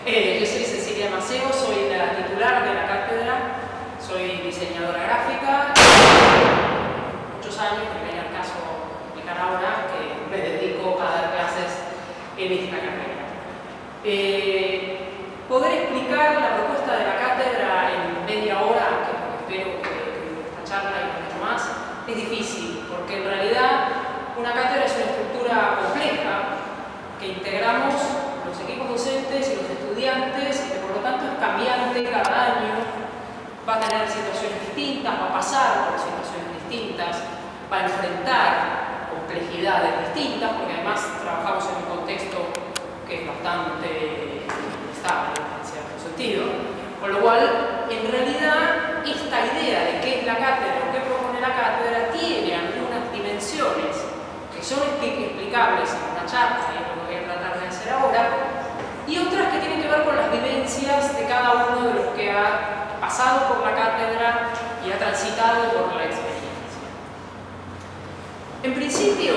Yo soy Cecilia Maceo, soy la titular de la cátedra, soy diseñadora gráfica, muchos años, que viene al caso explicar ahora, que me dedico a dar clases en esta carrera. Poder explicar la propuesta de la cátedra en media hora, que es lo que espero que esta charla y mucho más, es difícil, porque en realidad una cátedra es una estructura compleja que integramos los equipos docentes y los estudiantes, y que por lo tanto es cambiante cada año, va a tener situaciones distintas, va a pasar por situaciones distintas, va a enfrentar complejidades distintas, porque además trabajamos en un contexto que es bastante estable en cierto sentido, con lo cual en realidad esta idea de qué es la cátedra o qué propone la cátedra tiene algunas dimensiones que son explicables en una charla, y es lo que voy a tratar de hacer ahora, y otras que tienen que ver con las vivencias de cada uno de los que ha pasado por la cátedra y ha transitado por la experiencia. En principio,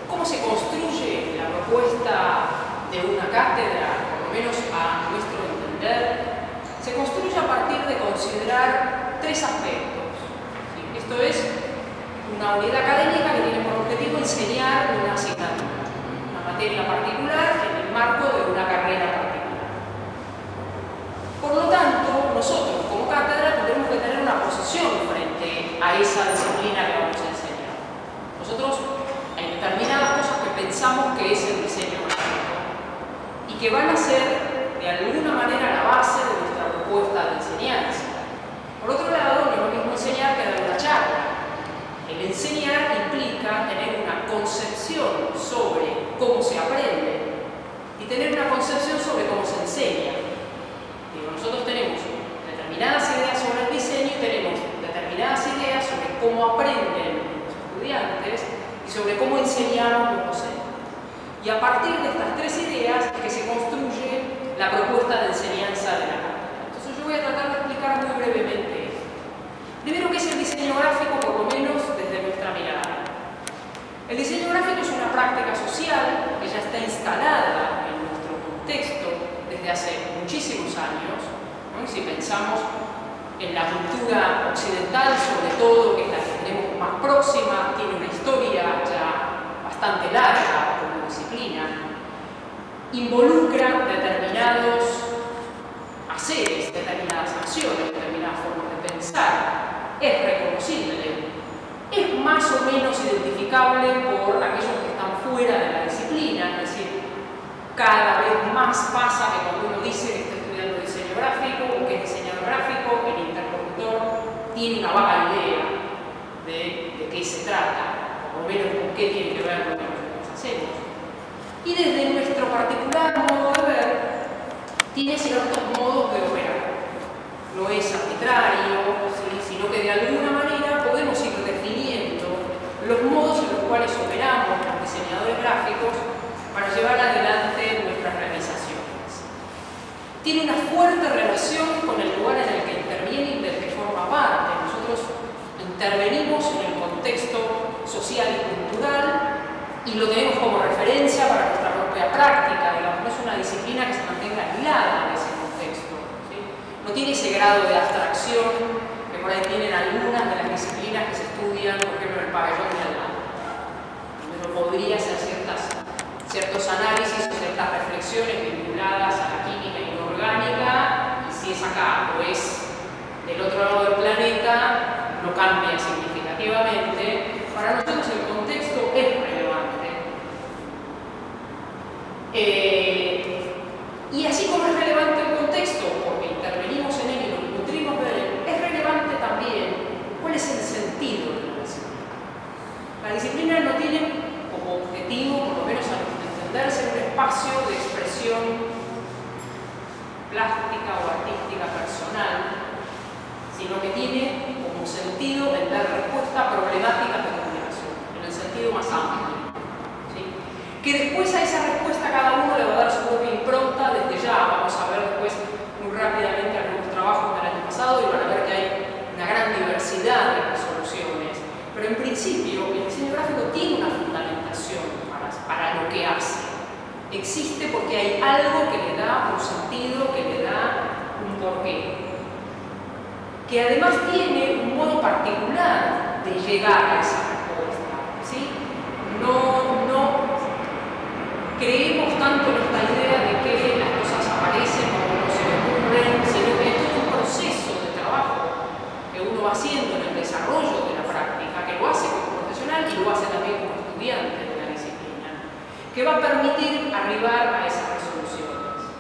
¿cómo se construye la propuesta de una cátedra? Por lo menos a nuestro entender, se construye a partir de considerar tres aspectos. ¿Sí? Esto es una unidad académica que tiene por objetivo enseñar una asignatura, una materia particular en el marco de una carrera particular. Por lo tanto, nosotros como cátedra tendremos que tener una posición frente a esa disciplina que vamos a enseñar. Nosotros hay determinadas cosas que pensamos que es el diseño gráfico y que van a ser de alguna manera la base de nuestra propuesta de enseñanza. Por otro lado, no es lo mismo enseñar que dar una charla. El enseñar implica tener una concepción sobre cómo se aprende y tener una concepción sobre cómo se enseña. Digo, nosotros tenemos determinadas ideas sobre el diseño y tenemos determinadas ideas sobre cómo aprenden los estudiantes y sobre cómo enseñamos los docentes. Y a partir de estas tres ideas es que se construye la propuesta de enseñanza de la cátedra. Entonces yo voy a tratar de explicar muy brevemente esto. Primero, ¿qué es el diseño gráfico? Por lo menos desde nuestra mirada. El diseño gráfico es una práctica social que ya está instalada en nuestro contexto desde hace muchísimos años, ¿no? Y si pensamos en la cultura occidental, sobre todo, que es la que tenemos más próxima, tiene una historia ya bastante larga como disciplina, involucra determinados haceres, determinadas acciones, determinadas formas de pensar. Es reconocible, es más o menos identificable por aquellos que están fuera de la disciplina, es decir, cada vez más pasa que cuando uno dice que está estudiando diseño gráfico o que es diseñador gráfico, el interlocutor tiene una vaga idea de qué se trata, o por lo menos con qué tiene que ver lo que nosotros hacemos. Y desde nuestro particular modo de ver, tiene ciertos modos de operar. No es arbitrario, ¿sí? Sino que de alguna manera podemos ir definiendo los modos en los cuales operamos los diseñadores gráficos para llevar adelante nuestras realizaciones. Tiene una fuerte relación con el lugar en el que interviene y del que forma parte. Nosotros intervenimos en el contexto social y cultural y lo tenemos como referencia para nuestra propia práctica. Digamos, no es una disciplina que se mantenga aislada de ese contexto. No tiene ese grado de abstracción que por ahí tienen algunas de las disciplinas que se estudian, por ejemplo, en el pabellón de al lado. Uno podría hacer ciertos análisis o ciertas reflexiones vinculadas a la química inorgánica, y si es acá o es del otro lado del planeta, no cambia significativamente. Para nosotros el contexto es relevante. Y así como es relevante el contexto, porque intervenimos en él y nos nutrimos de él, es relevante también cuál es el sentido de la disciplina. La disciplina no tiene como objetivo, por lo menos a nuestro entender, ser un espacio de expresión plástica o artística personal, sino que tiene como sentido el dar respuesta a problemáticas de comunicación, en el sentido más amplio. Que después a esa respuesta cada uno le va a dar su propia impronta desde ya. Vamos a ver después muy rápidamente algunos trabajos del año pasado y van a ver que hay una gran diversidad de resoluciones. Pero en principio el diseño gráfico tiene una fundamentación para lo que hace. Existe porque hay algo que le da un sentido, que le da un porqué. Que además tiene un modo particular de llegar a esa respuesta, ¿sí? No creemos tanto en esta idea de que las cosas aparecen cuando no se le ocurren, sino que hay todo un proceso de trabajo que uno va haciendo en el desarrollo de la práctica, que lo hace como profesional y lo hace también como estudiante de la disciplina, que va a permitir arribar a esas resoluciones.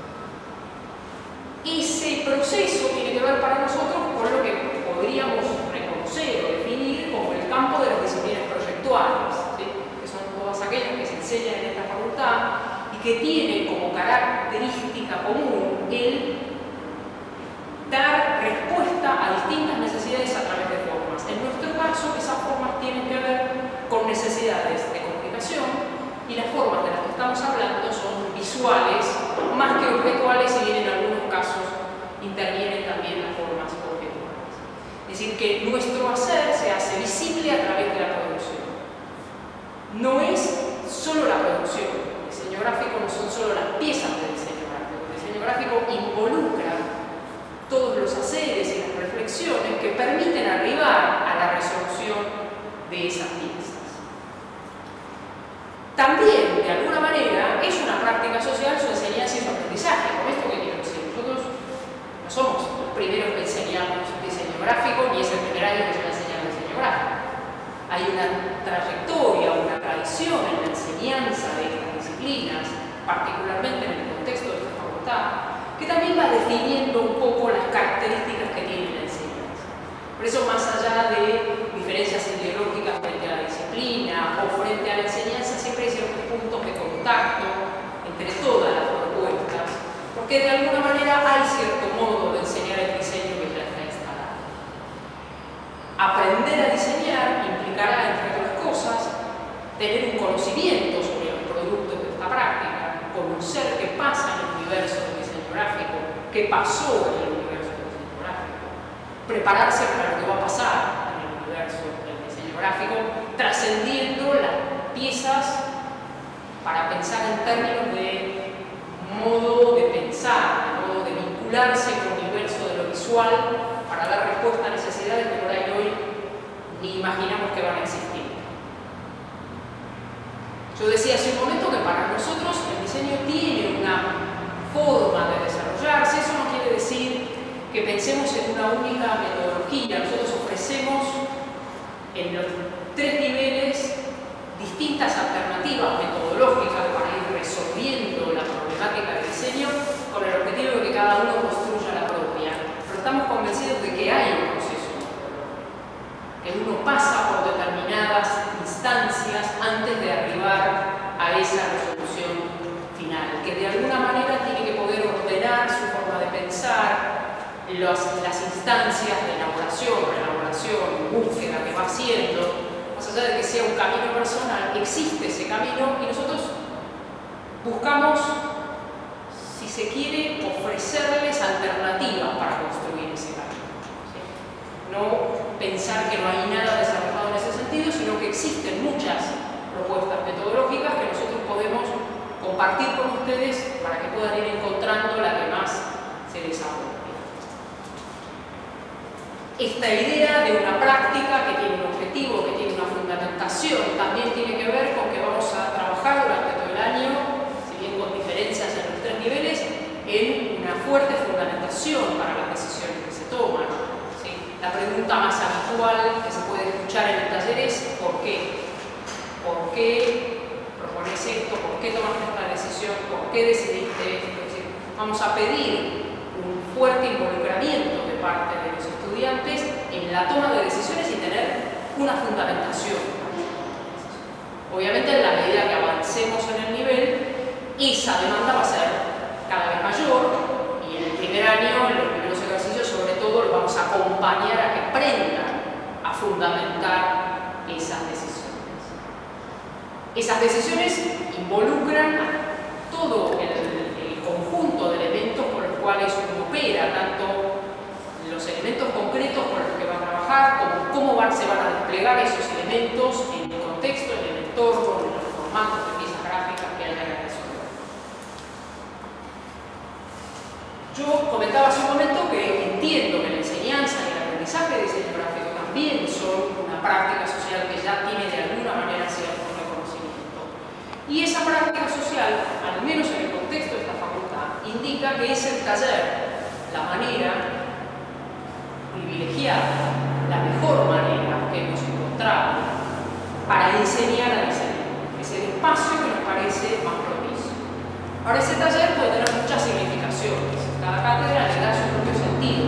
Ese proceso tiene que ver para nosotros con lo que podríamos reconocer o definir como el campo de las disciplinas proyectuales, ¿sí? Que son todas aquellas que se enseñan en esta facultad y que tienen como característica común el dar respuesta a distintas necesidades a través de formas. En nuestro caso, esas formas tienen que ver con necesidades de comunicación y las formas de las que estamos hablando son visuales más que objetuales, y bien en algunos casos intervienen también las formas objetuales. Es decir, que nuestro hacer se hace visible a través de la producción. No es solo la producción. El diseño gráfico no son solo las piezas del diseño gráfico. El diseño gráfico involucra todos los haceres y las reflexiones que permiten arribar a la resolución de esas piezas. También, de alguna manera, es una práctica social su enseñanza y su aprendizaje. Con esto que quiero decir, nosotros no somos los primeros que enseñamos diseño gráfico, ni es el primer año que se va a enseñar diseño gráfico. Hay una trayectoria, una tradición en la enseñanza de estas disciplinas, particularmente en el contexto de esta facultad, que también va definiendo un poco las características que tiene la enseñanza. Por eso, más allá de diferencias ideológicas frente a la disciplina o frente a la enseñanza, siempre hay ciertos puntos de contacto entre todas las propuestas, porque de alguna manera hay cierto modo de enseñar el diseño que ya está instalado. Aprender a diseñar implicará, entre otras cosas, tener un conocimiento sobre los productos de esta práctica, conocer qué pasa en el universo del diseño gráfico, qué pasó en el universo del diseño gráfico, prepararse para lo que va a pasar en el universo del diseño gráfico, trascendiendo las piezas para pensar en términos de modo de pensar, de modo de vincularse con el universo de lo visual para dar respuesta a necesidades que por ahí hoy ni imaginamos que van a existir. Yo decía hace un momento que para nosotros el diseño tiene una forma de desarrollarse. Eso no quiere decir que pensemos en una única metodología. Nosotros ofrecemos en los 3 niveles distintas alternativas metodológicas para ir resolviendo la problemática del diseño con el objetivo de que cada uno construya la propia. Pero estamos convencidos de que hay un proceso metodológico, que uno pasa por determinadas instancias antes de arribar a esa resolución final, que de alguna manera tiene que poder ordenar su forma de pensar, las instancias de elaboración, búsqueda que va haciendo. Más allá de que sea un camino personal, existe ese camino y nosotros buscamos, si se quiere, ofrecerles alternativas para construir ese camino. ¿Sí? No pensar que no hay nada desarrollado en ese sentido, sino que existen muchas propuestas metodológicas que nosotros podemos compartir con ustedes para que puedan ir encontrando la que más se desarrolle. Esta idea de una práctica que tiene un objetivo, que tiene una fundamentación, también tiene que ver con que vamos a trabajar durante todo el año, si bien con diferencias en los 3 niveles, en una fuerte fundamentación para las decisiones que se toman. ¿Sí? La pregunta más habitual que se puede escuchar en el taller es ¿por qué? ¿Por qué propones esto? ¿Por qué tomaste esta decisión? ¿Por qué decidiste esto? Es decir, vamos a pedir un fuerte involucramiento de parte de los estudiantes en la toma de decisiones y tener una fundamentación. Obviamente, en la medida que avancemos en el nivel, esa demanda va a ser cada vez mayor y en el primer año, en los primeros ejercicios, sobre todo, los vamos a acompañar a que aprendan a fundamentar esas decisiones. Esas decisiones involucran a todo el conjunto de elementos con los cuales uno opera, tanto los elementos concretos con los que va a trabajar, como cómo se van a desplegar esos elementos en el contexto, en el entorno, en los formatos de piezas gráficas que haya que resolver. comentaba hace un momento que entiendo que la enseñanza y el aprendizaje de diseño gráfico también son una práctica social que ya tiene de alguna manera cierto reconocimiento. Y esa práctica social, al menos en el contexto de esta facultad, indica que es el taller la manera privilegiada, la mejor manera que hemos encontrado para enseñar a diseñar. Es el espacio que nos parece más propicio. Ahora, ese taller puede tener muchas significaciones. Cada cátedra le da su propio sentido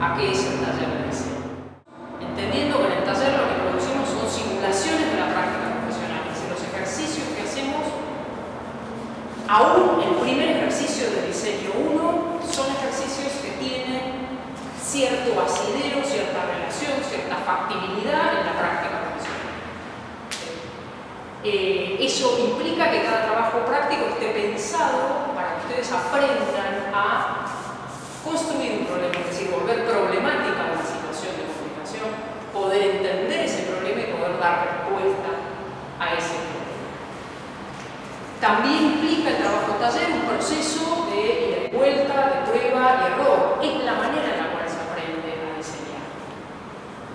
a qué es el taller de diseño. Entendiendo que en el taller lo que producimos son simulaciones de la práctica profesional. Es decir, los ejercicios que hacemos, aún el primer ejercicio de diseño 1, son ejercicios que tienen cierto asidero, cierta relación, cierta factibilidad en la práctica profesional. Eso implica que cada trabajo práctico esté pensado para que ustedes aprendan a construir un problema, es decir, volver problemática una situación de comunicación, poder entender ese problema y poder dar respuesta a ese problema. También implica el trabajo taller un proceso de ida y vuelta, de prueba y error. Es la manera en la cual se aprende a diseñar.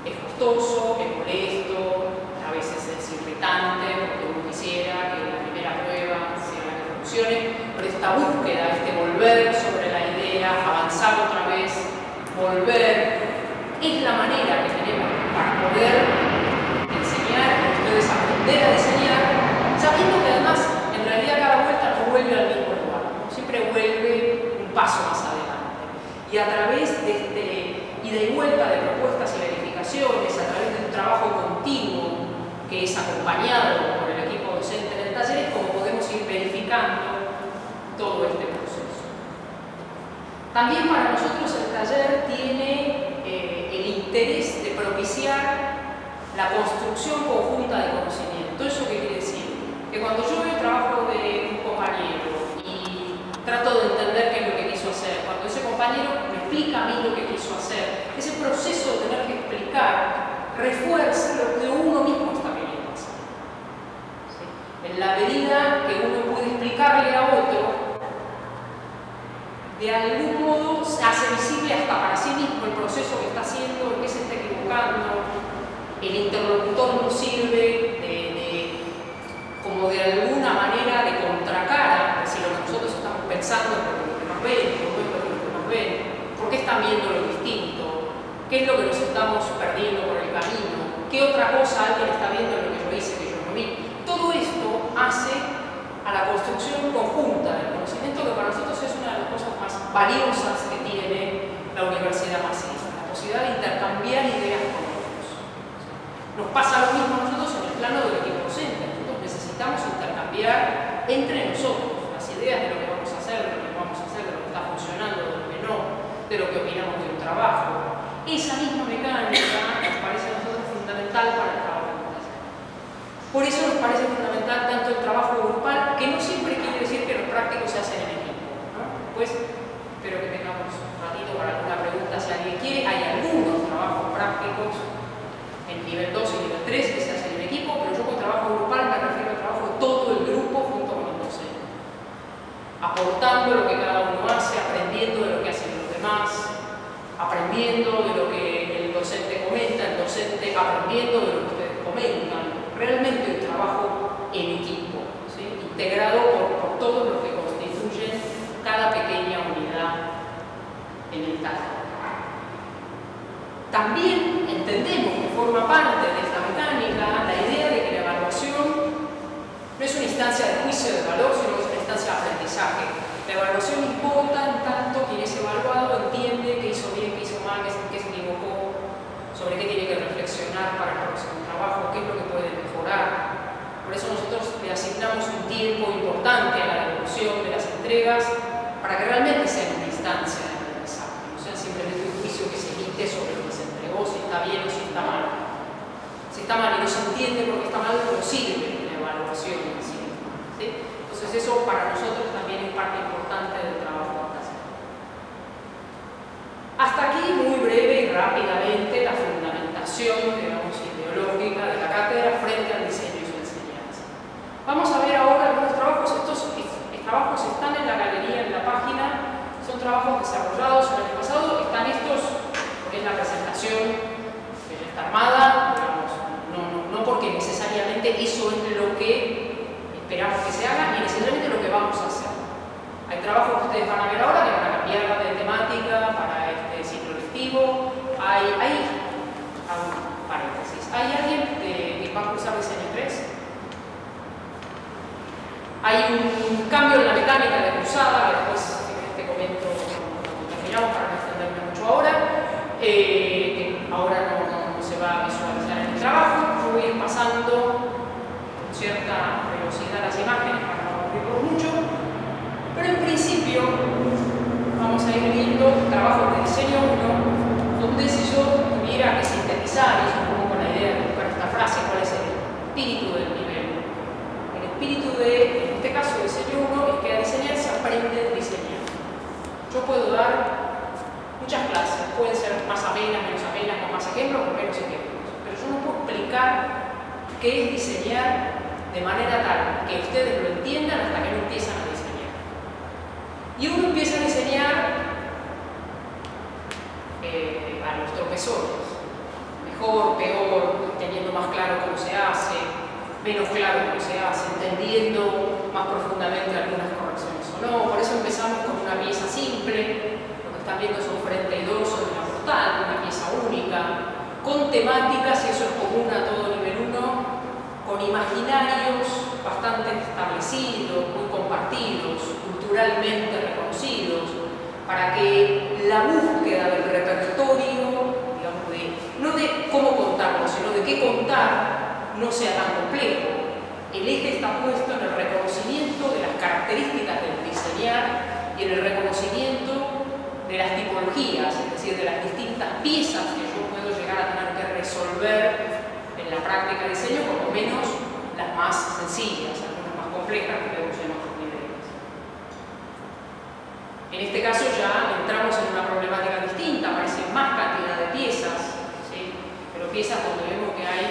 Es costoso, es molesto, a veces es irritante porque uno quisiera que la primera prueba sea la que funcione, pero esta búsqueda, este volver sobre la idea, avanzar otra vez, volver, es la manera que tenemos para poder enseñar, ustedes aprender a diseñar, sabiendo que además en realidad cada vuelta no vuelve al mismo lugar, siempre vuelve un paso más adelante. Y a través de este ida y vuelta de propuestas y verificaciones, a través de un trabajo continuo que es acompañado por el equipo docente en el taller, es como podemos ir verificando todo este proceso. También para nosotros el taller tiene el interés de propiciar la construcción conjunta de conocimiento. ¿Eso qué quiere decir? Que cuando yo veo el trabajo de un compañero y trato de entender qué es lo que quiso hacer, cuando ese compañero me explica a mí lo que quiso hacer, ese proceso de tener que explicar refuerza lo que uno mismo está queriendo hacer. ¿Sí? En la medida que uno puede explicarle a otro, de algún modo hace visible hasta para sí mismo el proceso que está haciendo, en qué se está equivocando. El interlocutor nos sirve como de alguna manera de contracara de si lo que nosotros estamos pensando es lo que nos ven, o no es lo que nos ven, por qué están viendo lo distinto, qué es lo que nos estamos perdiendo por el camino, qué otra cosa alguien está viendo en lo que yo hice que yo no vi. Todo esto hace a la construcción conjunta del conocimiento, que para nosotros es una de las cosas más valiosas que tiene la universidad marxista, la posibilidad de intercambiar ideas con otros. Nos pasa lo mismo a nosotros en el plano del equipo docente. Nosotros necesitamos intercambiar entre nosotros las ideas de lo que vamos a hacer, de lo que no vamos a hacer, de lo que está funcionando, de lo que no, de lo que opinamos de un trabajo. Esa misma mecánica nos parece a nosotros fundamental para el trabajo en taller. Por eso nos parece fundamental tanto el trabajo grupal, que no siempre quiere decir que los prácticos se hacen en equipo, ¿no? Pues espero que tengamos un ratito para alguna pregunta si alguien quiere. Hay algunos trabajos prácticos en nivel 2 y nivel 3 que se hacen en equipo, pero yo con trabajo grupal me refiero al trabajo de todo el grupo junto con el docente, aportando lo que cada uno hace, aprendiendo de lo que hacen los demás, aprendiendo de lo que el docente comenta, el docente aprendiendo de lo que ustedes comentan. Realmente un trabajo en equipo, ¿sí? Integrado por todos los que constituyen cada pequeña unidad en el taller. También entendemos que forma parte de esta mecánica la idea de que la evaluación no es una instancia de juicio de valor, sino que es una instancia de aprendizaje. La evaluación importa en tanto quien es evaluado entiende qué hizo bien, qué hizo mal, qué se equivocó, sobre qué tiene que reflexionar para el próximo trabajo, qué es lo que puede mejorar. Por eso nosotros le asignamos un tiempo importante a la devolución de las entregas para que realmente sea una instancia de aprendizaje, no sea simplemente un juicio que se emite sobre lo que se entregó, si está bien o si está mal. Si está mal y no se entiende por qué está mal, no sirve la evaluación en sí misma, ¿sí? Entonces eso para nosotros también es parte importante del trabajo en taller. Hasta aquí, muy breve y rápidamente, la fundamentación, digamos, ideológica de la cátedra frente al diseño y su enseñanza. Vamos a ver ahora algunos trabajos. Estos trabajos están en la galería, en la página. Son trabajos desarrollados trabajo que ustedes van a ver ahora, que van a cambiar de temática para este ciclo lectivo, hay paréntesis. ¿Hay alguien que va a cursar diseño 3? Hay un cambio en la mecánica de cruzada, que después te comento cuando terminamos para no extenderme mucho ahora. Que ahora no se va a visualizar en el trabajo. Yo voy a ir pasando con cierta velocidad las imágenes para no aburrirlos mucho. Pero en principio vamos a ir viendo trabajos de diseño 1, donde si yo tuviera que sintetizar, y es un poco con la idea de buscar esta frase, cuál es el espíritu del nivel. El espíritu de, en este caso, diseño 1 es que a diseñar se aprende a diseñar. Yo puedo dar muchas clases, pueden ser más amenas, menos amenas, con más ejemplos o menos ejemplos, pero yo no puedo explicar qué es diseñar de manera tal que ustedes lo entiendan hasta que no empiezan a diseñar. Y uno empieza a diseñar a los tropezones, mejor, peor, teniendo más claro cómo se hace, menos claro cómo se hace, entendiendo más profundamente algunas correcciones o no. Por eso empezamos con una pieza simple. Están viendo son frente y dorso de una postal, una pieza única, con temáticas, y eso es común a todo nivel 1, con imaginarios bastante establecidos, muy compartidos, culturalmente reconocidos, para que la búsqueda del repertorio, digamos, no de cómo contarlo, sino de qué contar, no sea tan complejo. El eje está puesto en el reconocimiento de las características del diseñar y en el reconocimiento de las tipologías, es decir, de las distintas piezas que yo puedo llegar a tener que resolver en la práctica de diseño, por lo menos las más sencillas, algunas más complejas que vemos en otros niveles. En este caso ya entramos en una problemática distinta, aparece más cantidad de piezas, ¿sí? Pero piezas donde vemos que hay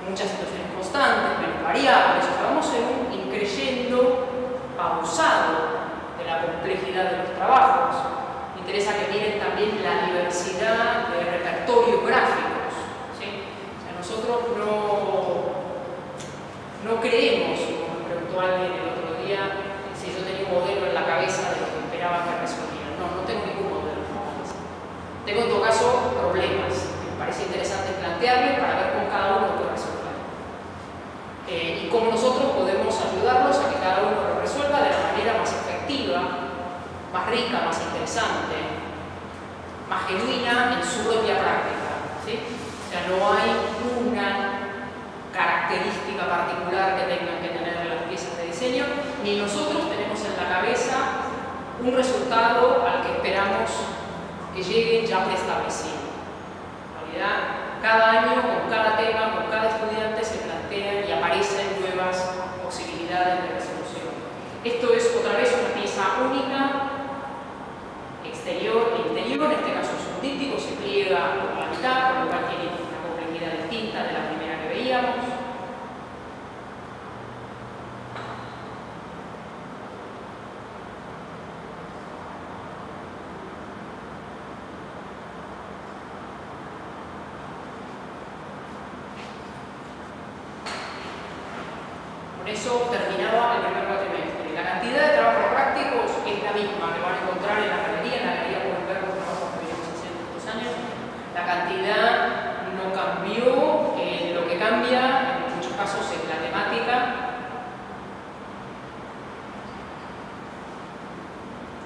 muchas situaciones constantes, menos variables, o sea, vamos en un increyendo pausado de la complejidad de los trabajos. Me interesa que miren también la diversidad de repertorios gráficos, ¿sí? O sea, nosotros no creemos, como me preguntó alguien el otro día, si yo tenía un modelo en la cabeza de lo que esperaba que resolviera. No tengo ningún modelo en la cabeza. Tengo en todo caso problemas que me parece interesante plantearles para ver con cada uno lo que resolver. Y cómo nosotros podemos ayudarlos a que cada uno lo resuelva de la manera más efectiva, más rica, más interesante, más genuina en su propia práctica, ¿sí? O sea, no hay una característica particular que tengan que tener las piezas de diseño, ni nosotros tenemos en la cabeza un resultado al que esperamos que llegue ya preestablecido. En realidad, cada año, con cada tema, con cada estudiante se plantean y aparecen nuevas posibilidades de resolución. Esto es otra vez una pieza única, exterior e interior, en este caso es un díptico, se pliega por la mitad, por lo cual tiene una complejidad distinta de la primera que veíamos. Con eso terminaba el primer cuatrimestre. La cantidad de trabajos prácticos es la misma que van a encontrar en la galería. En la galería pueden ver los trabajos que venimos haciendo estos años. La cantidad no cambió. Lo que cambia en muchos casos es la temática.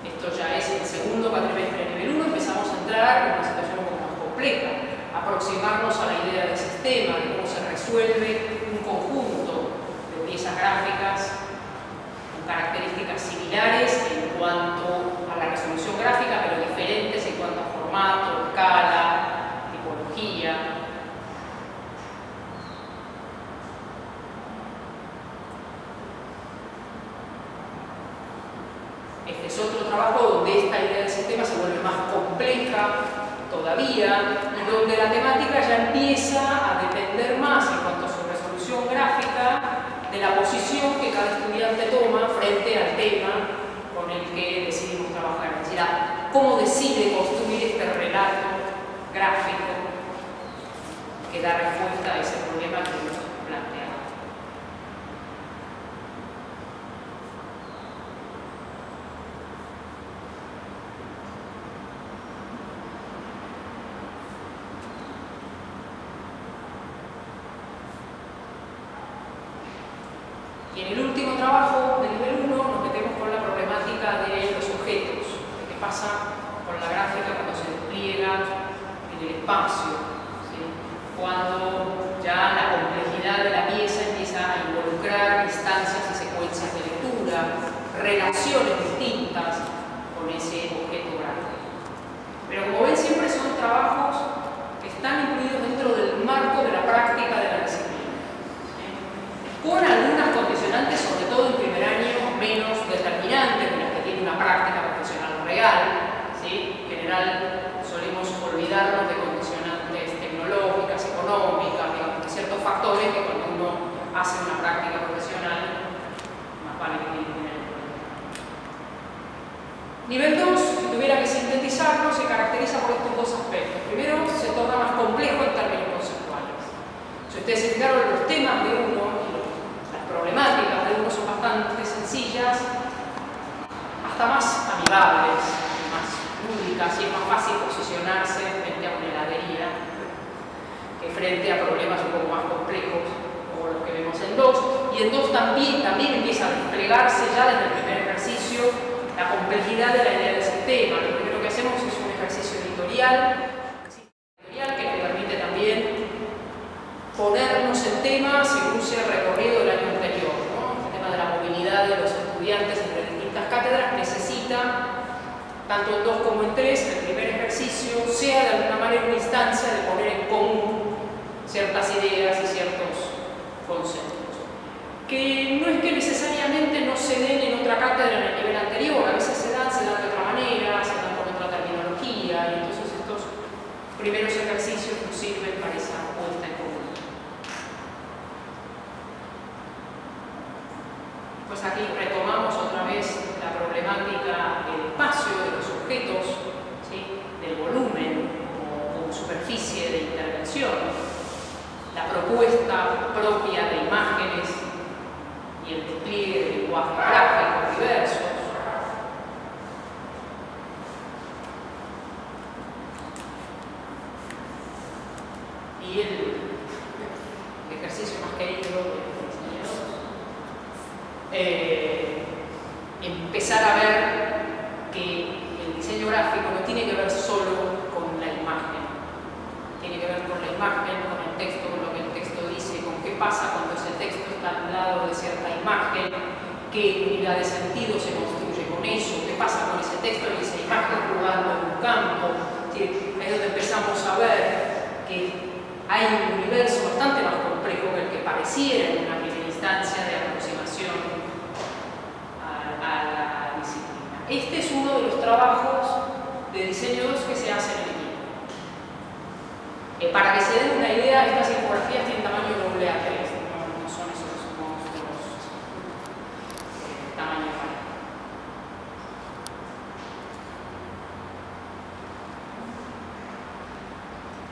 Esto ya es el segundo cuatrimestre de nivel 1. Empezamos a entrar en una situación un poco más compleja. Aproximarnos a la idea del sistema, de cómo se resuelve un conjunto de piezas gráficas con características similares en cuanto a la resolución gráfica, pero diferentes en cuanto a formato, escala, tipología. Este es otro trabajo donde esta idea del sistema se vuelve más compleja todavía y donde la temática ya empieza a depender más en cuanto a su resolución gráfica de la posición que cada estudiante toma frente al tema con el que decidimos trabajar. Es decir, cómo decide construir este relato gráfico que da respuesta a ese problema que hemos planteado. relaciones distintas con ese objeto grande. Pero como ven, siempre son trabajos que están incluidos dentro del marco de la práctica de la disciplina, con algunas condicionantes, sobre todo en primer año, menos determinantes de las que tiene una práctica profesional real, ¿sí? En general solemos olvidarnos de condicionantes tecnológicas, económicas, digamos, de ciertos factores que cuando uno hace una práctica profesional más vale que tiene. Nivel 2, si tuviera que sintetizarlo, se caracteriza por estos dos aspectos. Primero, se torna más complejo en términos conceptuales. Si ustedes se fijaron, los temas de uno y las problemáticas de uno son bastante sencillas, hasta más amigables, más lúdicas, y es más fácil posicionarse frente a una heladería que frente a problemas un poco más complejos, como los que vemos en 2. Y en 2 también empieza a desplegarse ya desde el primer ejercicio la complejidad de la idea del sistema. Lo primero que hacemos es un ejercicio editorial que nos permite también ponernos en tema según sea el recorrido del año anterior, ¿no? El tema de la movilidad de los estudiantes entre distintas cátedras necesita, tanto en 2 como en 3, el primer ejercicio sea de alguna manera una instancia de poner en común ciertas ideas y ciertos conceptos, que no es que necesariamente no se den en otra cátedra en el nivel anterior, a veces se dan de otra manera, se dan con otra terminología, y entonces estos primeros ejercicios nos sirven para esa puesta en común. Pues aquí retomamos otra vez la problemática del espacio, de los objetos, ¿sí? Del volumen como superficie de intervención, la propuesta propia de imágenes y el despliegue de lenguajes gráficos diversos. Y el ejercicio más querido de los diseñadores. Empezar a ver que el diseño gráfico no tiene que ver solo con la imagen, tiene que ver con la imagen, con el texto, con lo que el texto dice, con qué pasa cuando ese texto está al lado de cierta imagen, qué unidad de sentido se construye con eso, qué pasa con ese texto y esa imagen jugando en un campo. Ahí es donde empezamos a ver que hay un universo bastante más complejo que el que pareciera en una primera instancia de aproximación a la disciplina. Este es uno de los trabajos de diseño 2 que se hacen en equipo. Para que se den una idea, estas infografías tienen tamaño doble A3, no son esos monstruos tamaño real.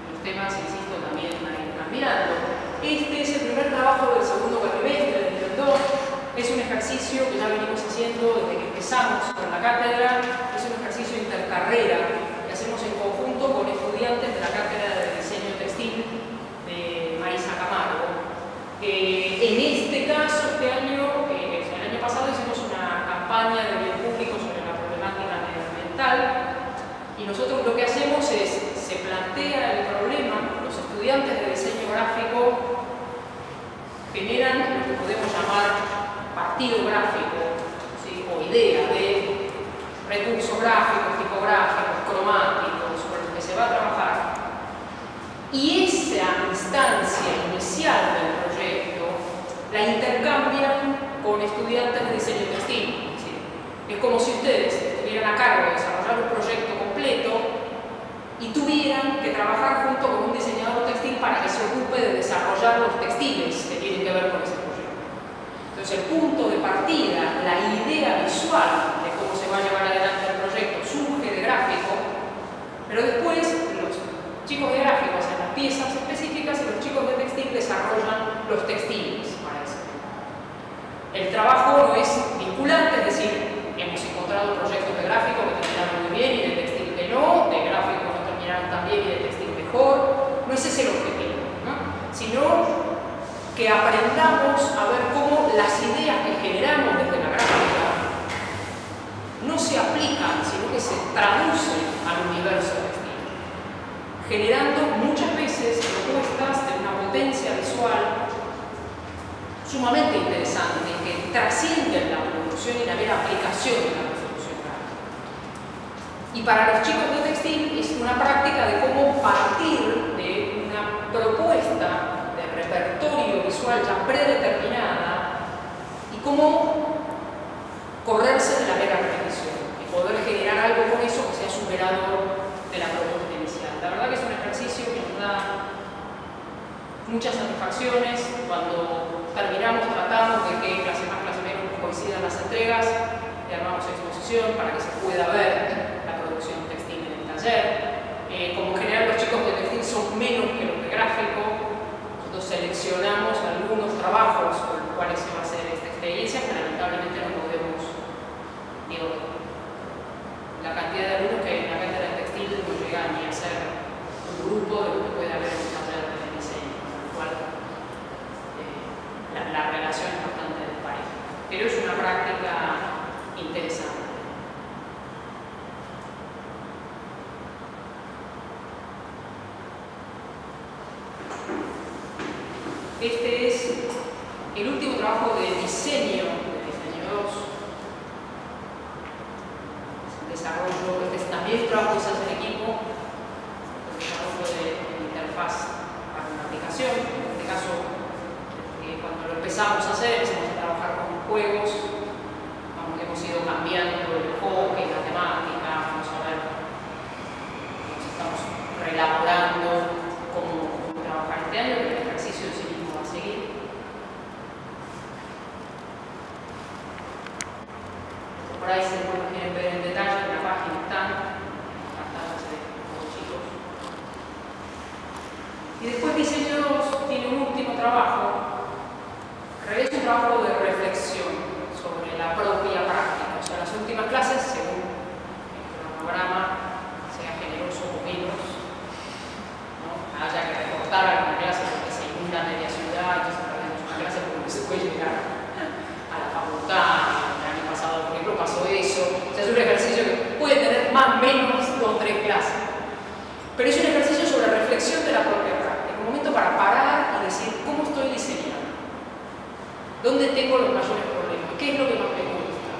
Los temas, insisto, también van a ir cambiando. Este es el primer trabajo del segundo cuatrimestre del nivel 2. Es un ejercicio que ya venimos haciendo desde que empezamos con la cátedra. Es un ejercicio intercarrera que hacemos en conjunto con estudiantes de la cátedra de diseño textil de Marisa Camargo. En este caso, este año, el año pasado hicimos una campaña de bien público sobre la problemática medioambiental, y nosotros lo que hacemos es, se plantea el problema, los estudiantes de diseño gráfico generan lo que podemos llamar partido gráfico, ¿sí? O idea de recursos gráficos, tipográficos, cromáticos, con los que se va a trabajar. Y esa instancia inicial del proyecto la intercambian con estudiantes de diseño textil. ¿Sí? Es como si ustedes estuvieran a cargo de desarrollar un proyecto completo y tuvieran que trabajar junto con un diseñador textil para que se ocupe de desarrollar los textiles que tienen que ver con ese proyecto. Entonces, el punto de partida, la idea visual de cómo se va a llevar adelante el proyecto surge de gráfico, pero después los chicos de gráfico hacen las piezas específicas y los chicos de textil desarrollan los textiles para eso. El trabajo no es vinculante, es decir, hemos encontrado proyectos de gráfico que terminaron muy bien y de textil que no, de gráfico que no terminaron tan bien y de textil mejor. No ese es el objetivo, ¿no? Sino que aprendamos a ver cómo las ideas que generamos desde la gráfica no se aplican, sino que se traducen al universo textil, generando muchas veces propuestas de una potencia visual sumamente interesante, que trascienden la producción y la mera aplicación aplicación de la resolución gráfica. Y para los chicos de textil es una práctica de cómo partir de una propuesta de repertorio visual ya predeterminada y cómo correrse de la mera repetición y poder generar algo con eso que sea superador de la propuesta inicial. La verdad que es un ejercicio que nos da muchas satisfacciones. Cuando terminamos tratamos de que clase más, clase menos coincidan las entregas y armamos exposición para que se pueda ver la producción textil en el taller. Como en general los chicos de textil son menos que los de gráfico, nosotros seleccionamos algunos trabajos con los cuales se va a hacer esta experiencia, que lamentablemente no podemos, digo, la cantidad de alumnos que en la cátedra de textil no llega ni a ser un grupo de lo que puede haber en un taller de diseño, con lo cual la relación es bastante despareja. Pero es una práctica interesante. Este es el último trabajo de diseño 2. Desarrollo, también trabajo que se hace en equipo, el desarrollo de interfaz para una aplicación. En este caso, cuando lo empezamos a hacer, empezamos a trabajar con juegos, hemos ido cambiando el enfoque, la temática, vamos a ver, nos estamos reelaborando cómo trabajar este año, pero el ejercicio en sí mismo va a seguir. Por ahí se pueden ver en detalle, en la página están las de los chicos. Y después Diseño tiene un último trabajo, realiza un trabajo de reflexión sobre la propia práctica. O sea, las últimas clases, según el cronograma, sea generoso o menos, ¿no? Haya que recortar alguna clase porque se inunda media ciudad, entonces perdemos una clase porque se puede llegar a la facultad. El año pasado, por ejemplo, pasó eso. O sea, es un ejercicio que puede tener más o menos 2 o 3 clases. Pero es un ejercicio sobre la reflexión de la propia práctica. Un momento para parar y decir, ¿cómo estoy diseñando? ¿Dónde tengo los mayores problemas? ¿Qué es lo que más me cuesta?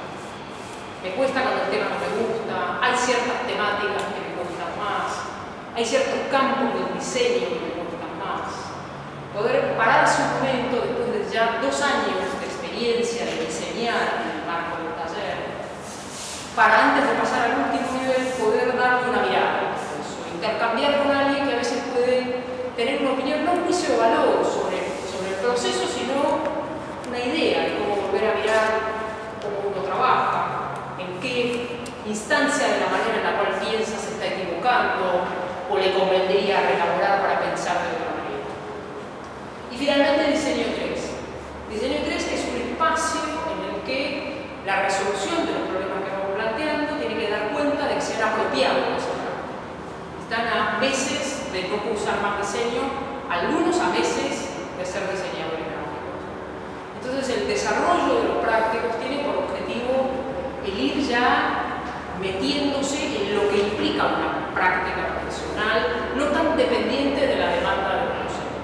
¿Me cuesta cuando el tema no me gusta? ¿Hay ciertas temáticas que me gustan más? ¿Hay ciertos campos del diseño que me gustan más? Poder pararse un momento después de ya 2 años de experiencia de diseñar en el marco del taller, para antes de pasar al último nivel poder darle una mirada, intercambiar con alguien que a veces puede tener una opinión, no un juicio de valor sobre el proceso, sino una idea de cómo volver a mirar cómo uno trabaja, en qué instancia de la manera en la cual piensa se está equivocando o le convendría reelaborar para pensar de otra manera. Y finalmente Diseño 3. Diseño 3 es un espacio en el que la resolución de los problemas que vamos planteando tiene que dar cuenta de que se han apropiado de esa práctica. Están a meses de no usar más diseño, algunos a meses de ser diseñadores gráficos. Entonces el desarrollo de los prácticos tiene por objetivo el ir ya metiéndose en lo que implica una práctica profesional, no tan dependiente de la demanda del docente,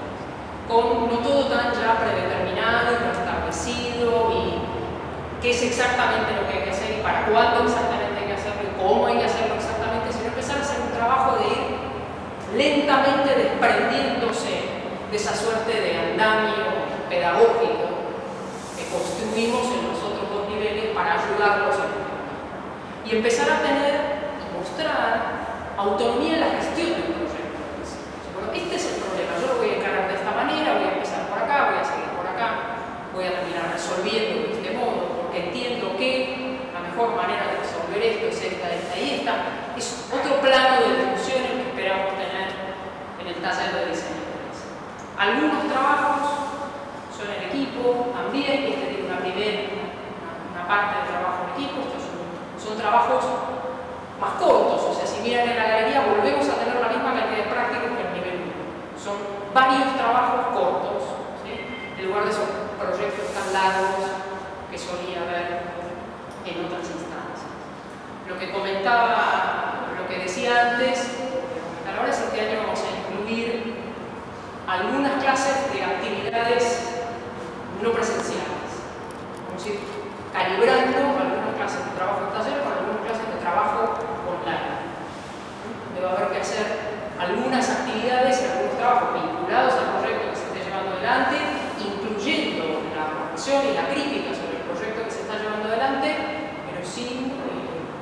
con no todo tan ya predeterminado y establecido y qué es exactamente lo que hay que hacer y para cuándo exactamente hay que hacerlo y cómo hay que hacerlo exactamente, sino empezar a hacer un trabajo de ir lentamente desprendiéndose de esa suerte de andamio pedagógico que construimos en los otros 2 niveles para ayudarlos a y empezar a tener y mostrar autonomía en la gestión de un proyecto. Bueno, este es el problema, yo lo voy a encarar de esta manera, voy a empezar por acá, voy a seguir por acá, voy a terminar resolviendo de este modo, porque entiendo que la mejor manera de resolver esto es esta y esta. Es otro plano de discusión el que esperamos tener en el taller de diseño. Algunos trabajos son en equipo, también este tiene una parte de trabajo en equipo, estos son trabajos más cortos, o sea, si miran en la galería volvemos a tener la misma cantidad de prácticos que el nivel 1. Son varios trabajos cortos, ¿sí? En lugar de esos proyectos tan largos que solía haber en otras instancias. Lo que comentaba, lo que decía antes, lo que voy a comentar ahora es que este año vamos a incluir algunas clases de actividades no presenciales, vamos a ir calibrando algunas clases de trabajo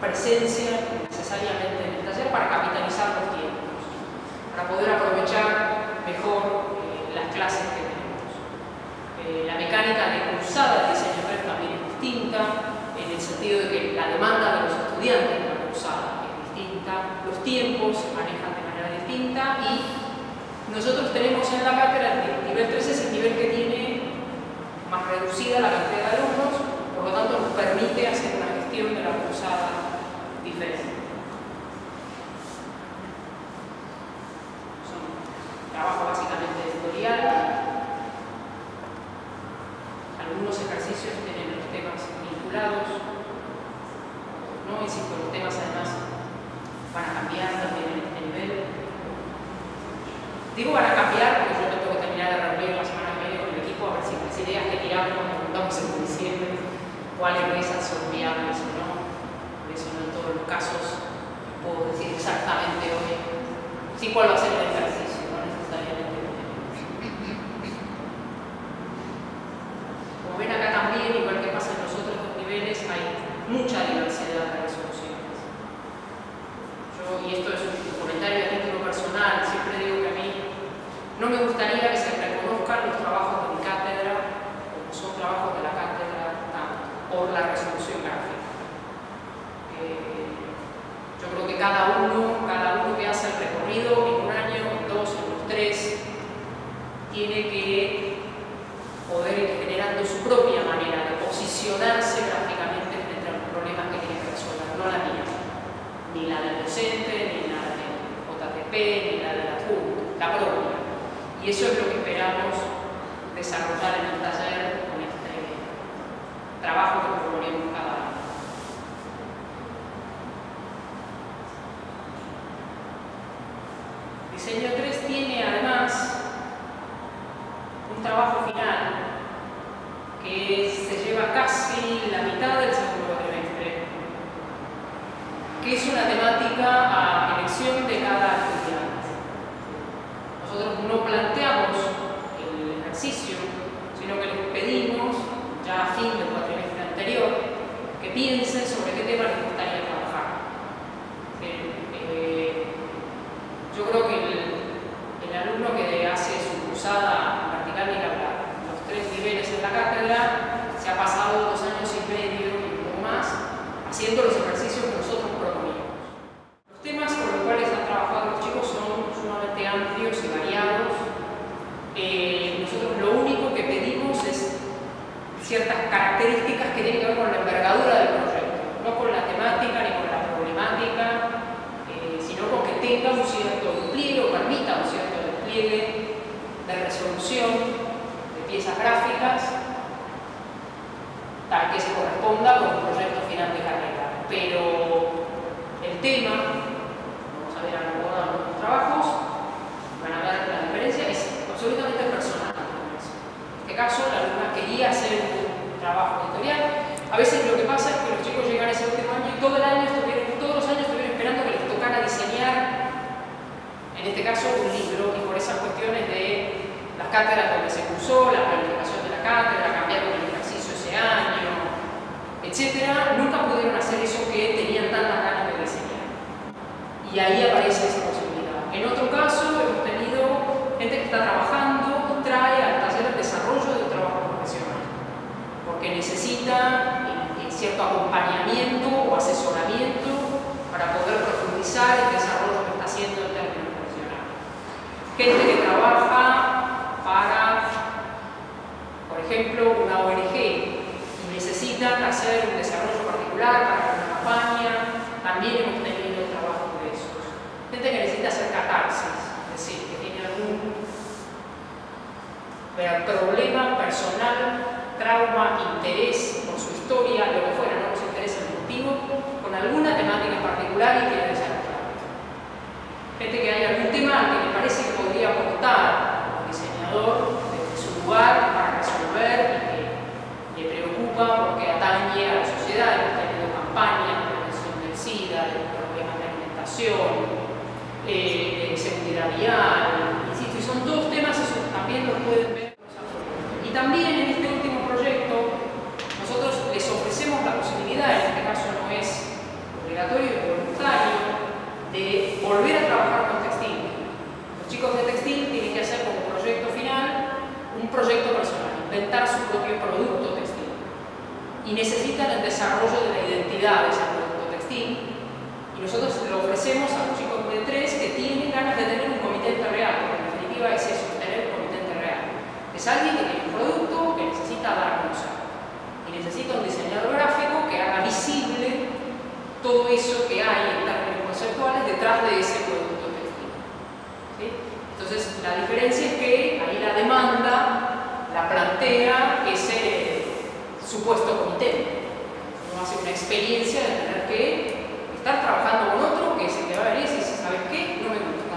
presencia necesariamente en el taller para capitalizar los tiempos, para poder aprovechar mejor las clases que tenemos. La mecánica de cursada de diseño 3 también es distinta, en el sentido de que la demanda de los estudiantes de la cursada es distinta, los tiempos se manejan de manera distinta y nosotros tenemos en la cátedra el nivel 3 es el nivel que tiene más reducida la cantidad de alumnos, por lo tanto nos permite hacer una gestión de la cursada diferente. Son trabajo básicamente editorial. Algunos ejercicios tienen los temas vinculados, ¿no? Insisto, los temas además van a cambiar también en este nivel. Digo van a cambiar porque yo no tengo que terminar de reunir la semana que viene con el equipo a ver si las ideas que tiramos nos preguntamos en diciembre cuáles de esas son viables o no. Por eso no en todos los casos puedo decir exactamente hoy sí cuál va a ser el ejercicio, no necesariamente lo tenemos. Como ven acá también, igual que pasa en los otros dos niveles, hay mucha diversidad de resoluciones. Y esto es un comentario a título personal, siempre digo que a mí no me gustaría que se reconozcan los trabajos de mi cátedra como son trabajos de la cátedra por la resolución gráfica. Yo creo que cada uno que hace el recorrido en un año, en dos, en los tres, tiene que poder ir generando su propia manera de posicionarse gráficamente frente a los problemas que tiene que resolver, no la mía, ni la del docente, ni la del JTP, ni la del adjunto, la propia. Y eso es lo que esperamos desarrollar en el taller con este trabajo que proponemos cada año. Diseño 3 tiene además un trabajo final que se lleva casi la mitad del segundo trimestre, que es una temática a elección de cada estudiante. Nosotros no planteamos el ejercicio, sino que les pedimos, ya a fin del cuatrimestre anterior, que piensen sobre qué tema les gustaría trabajar. Yo creo que el alumno que hace su cursada vertical y los tres niveles en la cátedra se ha pasado 2 años y medio y un poco más haciendo los ejercicios que nosotros proponemos. Los temas con los cuales han trabajado los chicos son sumamente amplios y variados. Nosotros lo único que pedimos es ciertas características que tienen que ver con la envergadura del proyecto, no con la temática ni con la problemática, sino con que tenga un cierto despliegue o permita un cierto despliegue de resolución de piezas gráficas tal que se corresponda con un proyecto final de carrera. Pero el tema, vamos a ver a lo largo de los trabajos, van a ver la diferencia, es absolutamente personal. En este caso, la alumna quería hacer un trabajo editorial. A veces lo que pasa es que los chicos llegan a ese último año y todos los años estuvieron esperando que les tocara diseñar, en este caso, un libro, y por esas cuestiones de las cátedras donde se cursó, la planificación de la cátedra, cambiaron el ejercicio ese año, etcétera, nunca pudieron hacer eso que tenían tantas ganas de diseñar. Y ahí aparece esa posibilidad. En otro caso, hemos tenido gente que está trabajando y trae al taller el desarrollo de un trabajo profesional, porque necesita cierto acompañamiento o asesoramiento para poder profundizar el desarrollo que está haciendo en términos profesionales. Gente que trabaja para, por ejemplo, una ONG y necesitan hacer un desarrollo particular para una campaña, también hemos tenido trabajo de esos. Gente que necesita hacer catarsis, es decir, que tiene algún problema personal, trauma, interés por su historia, lo que fuera, no nos interesa el motivo, con alguna temática en particular y quiere desarrollar. Gente que hay algún tema que le parece que podría aportar como diseñador desde su lugar para resolver y que le preocupa porque atañe a la sociedad. Hemos tenido campañas de prevención del SIDA, de problemas de alimentación, de seguridad vial, insisto, y son todos temas, eso también los pueden ver. Y también en este último proyecto nosotros les ofrecemos la posibilidad, en este caso no es propio producto textil. Y necesitan el desarrollo de la identidad de ese producto textil. Y nosotros lo ofrecemos a los chicos de 3 que tienen ganas de tener un comitente real, porque en definitiva es eso, tener un comitente real. Es alguien que tiene un producto que necesita dar a conocer. Y necesita un diseñador gráfico que haga visible todo eso que hay en términos conceptuales detrás de ese producto textil. ¿Sí? Entonces, la diferencia es que ahí la demanda la plantea ese supuesto comité. Uno hace una experiencia de tener que estar trabajando con otro que es el que va a venir y dice, ¿sabes qué? No me gusta.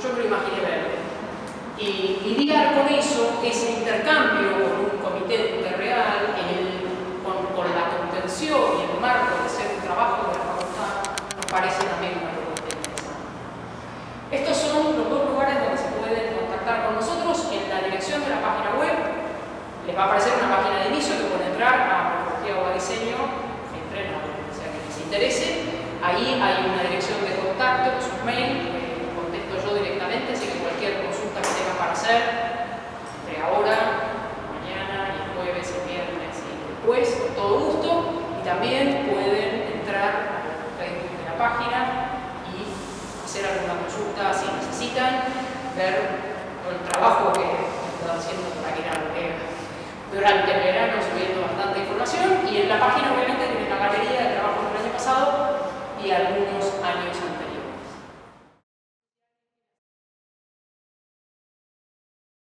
Yo me lo imaginé verde. Y lidiar con eso, ese intercambio con un comité real, con la contención y el marco de ser un trabajo de la facultad, nos parece también una propuesta interesante. Estos son los dos lugares donde se pueden contactar con nosotros. En la dirección de la página web les va a aparecer una página de inicio que pueden entrar a Morfología o a Diseño, entren a donde sea que les interese. Ahí hay una dirección de contacto, que es un mail, que contesto yo directamente, así que cualquier consulta que tengan para hacer, entre ahora, mañana, y el jueves, el viernes y después, con todo gusto. Y también pueden entrar al Facebook de la página y hacer alguna consulta si necesitan, ver el trabajo que he estado haciendo para que durante el